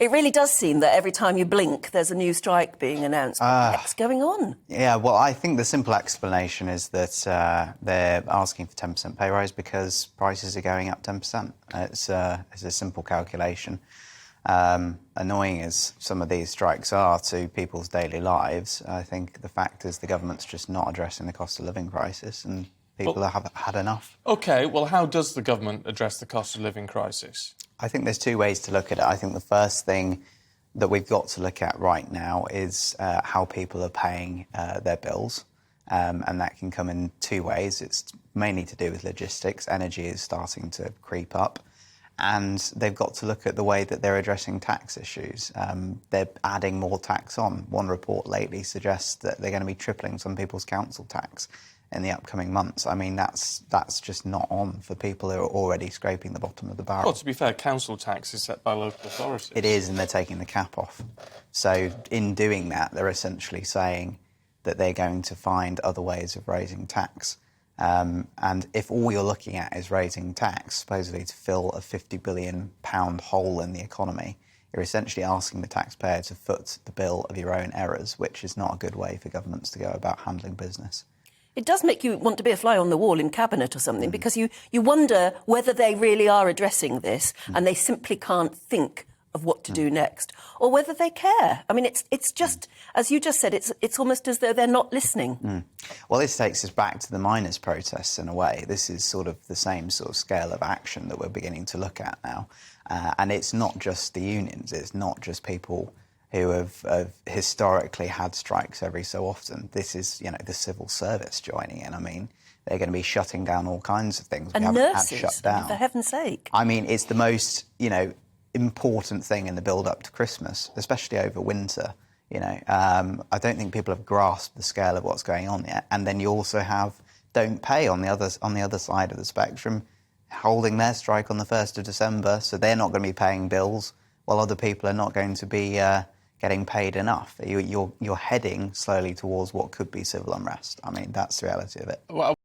It really does seem that every time you blink, there's a new strike being announced. What's going on? Yeah, well, I think the simple explanation is that they're asking for 10% pay rise because prices are going up 10%. It's a simple calculation. Annoying as some of these strikes are to people's daily lives, I think the fact is the government's just not addressing the cost of living crisis and people have had enough. OK, well, how does the government address the cost of living crisis? I think there's two ways to look at it. I think the first thing that we've got to look at right now is how people are paying their bills. And that can come in two ways. It's mainly to do with logistics. Energy is starting to creep up. And they've got to look at the way that they're addressing tax issues. They're adding more tax on. One report lately suggests that they're going to be tripling some people's council tax in the upcoming months. I mean, that's just not on for people who are already scraping the bottom of the barrel. Well, to be fair, council tax is set by local authorities. It is, and they're taking the cap off. So in doing that, they're essentially saying that they're going to find other ways of raising tax. And if all you're looking at is raising tax, supposedly to fill a £50 billion hole in the economy, you're essentially asking the taxpayer to foot the bill of your own errors, which is not a good way for governments to go about handling business. It does make you want to be a fly on the wall in Cabinet or something, because you wonder whether they really are addressing this and they simply can't think of what to do next, or whether they care. I mean, it's just, as you just said, it's almost as though they're not listening. Well, this takes us back to the miners' protests in a way. This is sort of the same sort of scale of action that we're beginning to look at now. And it's not just the unions, it's not just people who have historically had strikes every so often. This is, the civil service joining in. I mean, they're going to be shutting down all kinds of things And we haven't nurses, had shut down. for heaven's sake. I mean, it's the most, important thing in the build-up to Christmas, especially over winter. I don't think people have grasped the scale of what's going on yet. And then you also have Don't Pay on the other side of the spectrum, holding their strike on the 1st of December, so they're not going to be paying bills, while other people are not going to be getting paid enough. You're heading slowly towards what could be civil unrest. I mean, that's the reality of it. Well,